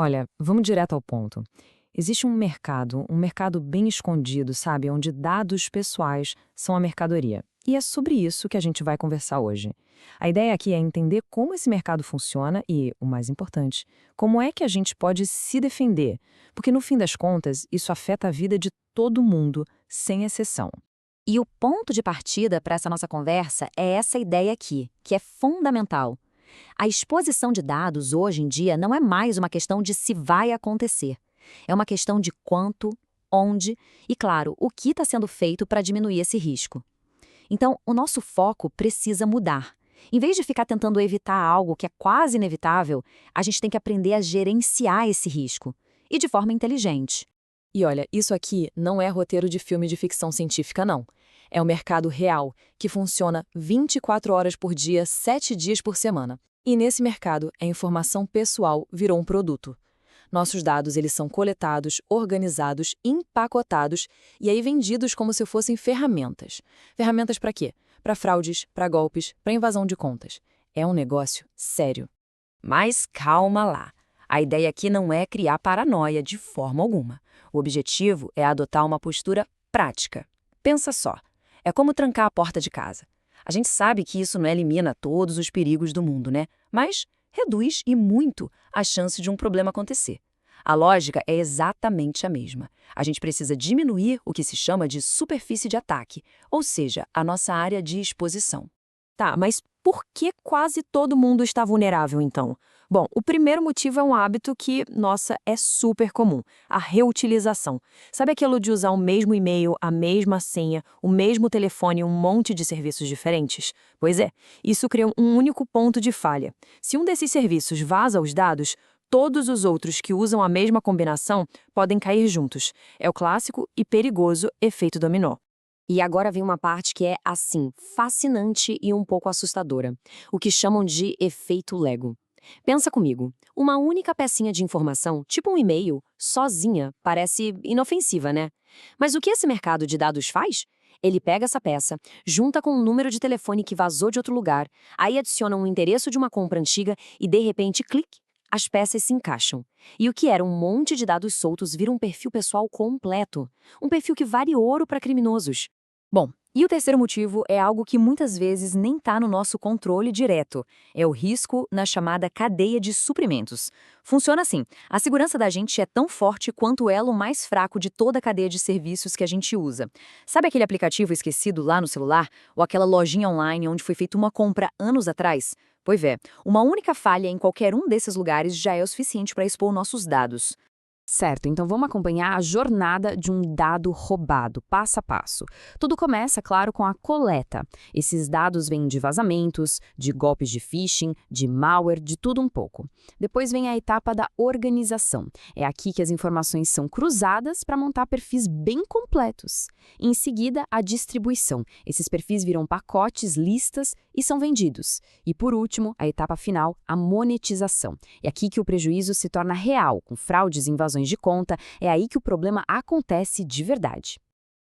Olha, vamos direto ao ponto. Existe um mercado bem escondido, sabe, onde dados pessoais são a mercadoria. E é sobre isso que a gente vai conversar hoje. A ideia aqui é entender como esse mercado funciona e, o mais importante, como é que a gente pode se defender. Porque, no fim das contas, isso afeta a vida de todo mundo, sem exceção. E o ponto de partida para essa nossa conversa é essa ideia aqui, que é fundamental. A exposição de dados hoje em dia não é mais uma questão de se vai acontecer. É uma questão de quanto, onde e, claro, o que está sendo feito para diminuir esse risco. Então, o nosso foco precisa mudar. Em vez de ficar tentando evitar algo que é quase inevitável, a gente tem que aprender a gerenciar esse risco. E de forma inteligente. E olha, isso aqui não é roteiro de filme de ficção científica, não. É um mercado real, que funciona 24 horas por dia, 7 dias por semana. E nesse mercado, a informação pessoal virou um produto. Nossos dados eles são coletados, organizados, empacotados e aí vendidos como se fossem ferramentas. Ferramentas para quê? Para fraudes, para golpes, para invasão de contas. É um negócio sério. Mas calma lá. A ideia aqui não é criar paranoia de forma alguma. O objetivo é adotar uma postura prática. Pensa só, é como trancar a porta de casa. A gente sabe que isso não elimina todos os perigos do mundo, né? Mas reduz e muito a chance de um problema acontecer. A lógica é exatamente a mesma. A gente precisa diminuir o que se chama de superfície de ataque, ou seja, a nossa área de exposição. Tá, mas por que quase todo mundo está vulnerável, então? Bom, o primeiro motivo é um hábito que, nossa, é super comum, a reutilização. Sabe aquilo de usar o mesmo e-mail, a mesma senha, o mesmo telefone e um monte de serviços diferentes? Pois é, isso cria um único ponto de falha. Se um desses serviços vaza os dados, todos os outros que usam a mesma combinação podem cair juntos. É o clássico e perigoso efeito dominó. E agora vem uma parte que é, assim, fascinante e um pouco assustadora. O que chamam de efeito Lego. Pensa comigo, uma única pecinha de informação, tipo um e-mail, sozinha, parece inofensiva, né? Mas o que esse mercado de dados faz? Ele pega essa peça, junta com um número de telefone que vazou de outro lugar, aí adiciona um endereço de uma compra antiga e, de repente, clique, as peças se encaixam. E o que era um monte de dados soltos vira um perfil pessoal completo. Um perfil que vale ouro para criminosos. Bom, e o terceiro motivo é algo que muitas vezes nem está no nosso controle direto. É o risco na chamada cadeia de suprimentos. Funciona assim: a segurança da gente é tão forte quanto o elo mais fraco de toda a cadeia de serviços que a gente usa. Sabe aquele aplicativo esquecido lá no celular? Ou aquela lojinha online onde foi feita uma compra anos atrás? Pois é, uma única falha em qualquer um desses lugares já é o suficiente para expor nossos dados. Certo, então vamos acompanhar a jornada de um dado roubado, passo a passo. Tudo começa, claro, com a coleta. Esses dados vêm de vazamentos, de golpes de phishing, de malware, de tudo um pouco. Depois vem a etapa da organização. É aqui que as informações são cruzadas para montar perfis bem completos. Em seguida, a distribuição. Esses perfis viram pacotes, listas e são vendidos. E por último, a etapa final, a monetização. É aqui que o prejuízo se torna real, com fraudes e invasões de conta, é aí que o problema acontece de verdade.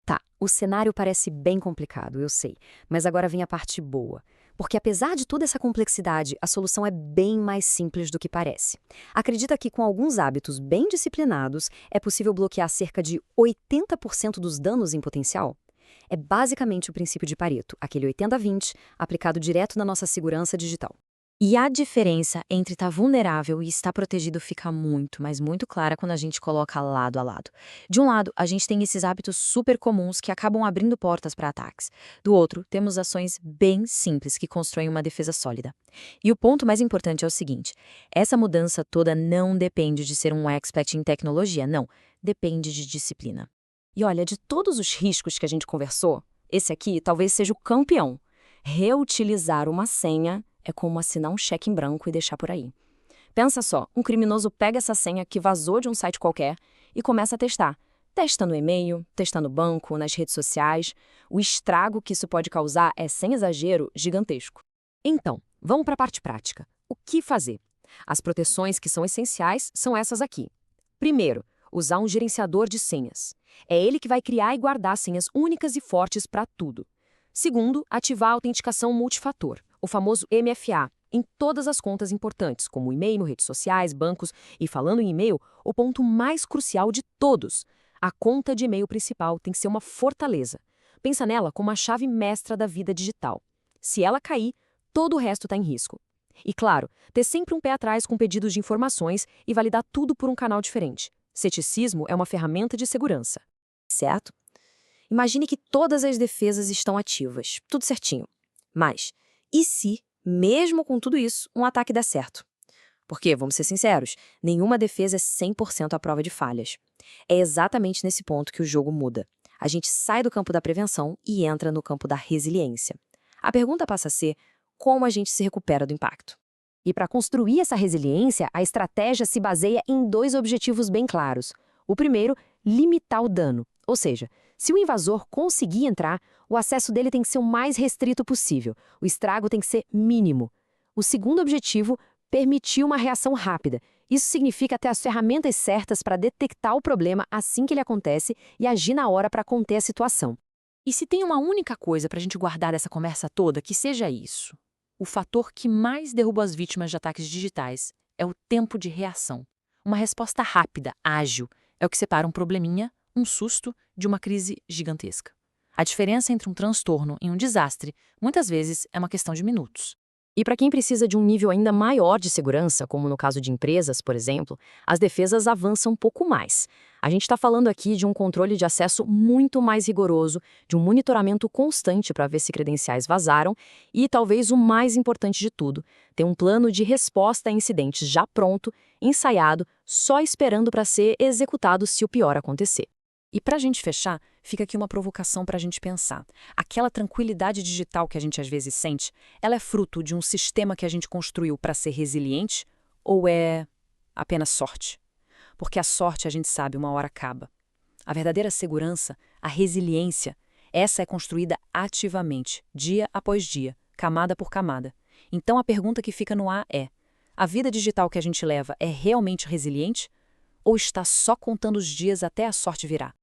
Tá, o cenário parece bem complicado, eu sei, mas agora vem a parte boa. Porque apesar de toda essa complexidade, a solução é bem mais simples do que parece. Acredita que com alguns hábitos bem disciplinados, é possível bloquear cerca de 80% dos danos em potencial? É basicamente o princípio de Pareto, aquele 80-20, aplicado direto na nossa segurança digital. E a diferença entre estar vulnerável e estar protegido fica muito, mas muito clara quando a gente coloca lado a lado. De um lado, a gente tem esses hábitos super comuns que acabam abrindo portas para ataques. Do outro, temos ações bem simples que constroem uma defesa sólida. E o ponto mais importante é o seguinte: essa mudança toda não depende de ser um expert em tecnologia, não. Depende de disciplina. E olha, de todos os riscos que a gente conversou, esse aqui talvez seja o campeão. Reutilizar uma senha é como assinar um cheque em branco e deixar por aí. Pensa só, um criminoso pega essa senha que vazou de um site qualquer e começa a testar. Testa no e-mail, testa no banco, nas redes sociais. O estrago que isso pode causar é, sem exagero, gigantesco. Então, vamos para a parte prática. O que fazer? As proteções que são essenciais são essas aqui. Primeiro, usar um gerenciador de senhas. É ele que vai criar e guardar senhas únicas e fortes para tudo. Segundo, ativar a autenticação multifator, o famoso MFA. em todas as contas importantes, como e-mail, redes sociais, bancos. E falando em e-mail, o ponto mais crucial de todos: a conta de e-mail principal tem que ser uma fortaleza. Pensa nela como a chave mestra da vida digital. Se ela cair, todo o resto está em risco. E claro, ter sempre um pé atrás com pedidos de informações e validar tudo por um canal diferente. Ceticismo é uma ferramenta de segurança. Certo? Imagine que todas as defesas estão ativas, tudo certinho. Mas, e se, mesmo com tudo isso, um ataque der certo? Porque, vamos ser sinceros, nenhuma defesa é 100% à prova de falhas. É exatamente nesse ponto que o jogo muda. A gente sai do campo da prevenção e entra no campo da resiliência. A pergunta passa a ser: como a gente se recupera do impacto? E para construir essa resiliência, a estratégia se baseia em 2 objetivos bem claros. O primeiro, limitar o dano. Ou seja, se o invasor conseguir entrar, o acesso dele tem que ser o mais restrito possível. O estrago tem que ser mínimo. O segundo objetivo, permitir uma reação rápida. Isso significa ter as ferramentas certas para detectar o problema assim que ele acontece e agir na hora para conter a situação. E se tem uma única coisa para a gente guardar dessa conversa toda, que seja isso. O fator que mais derruba as vítimas de ataques digitais é o tempo de reação. Uma resposta rápida, ágil, é o que separa um probleminha, um susto, de uma crise gigantesca. A diferença entre um transtorno e um desastre, muitas vezes, é uma questão de minutos. E para quem precisa de um nível ainda maior de segurança, como no caso de empresas, por exemplo, as defesas avançam um pouco mais. A gente está falando aqui de um controle de acesso muito mais rigoroso, de um monitoramento constante para ver se credenciais vazaram e, talvez o mais importante de tudo, ter um plano de resposta a incidentes já pronto, ensaiado, só esperando para ser executado se o pior acontecer. E para a gente fechar, fica aqui uma provocação para a gente pensar. Aquela tranquilidade digital que a gente às vezes sente, ela é fruto de um sistema que a gente construiu para ser resiliente ou é apenas sorte? Porque a sorte, a gente sabe, uma hora acaba. A verdadeira segurança, a resiliência, essa é construída ativamente, dia após dia, camada por camada. Então a pergunta que fica no ar é: a vida digital que a gente leva é realmente resiliente? Ou está só contando os dias até a sorte virar?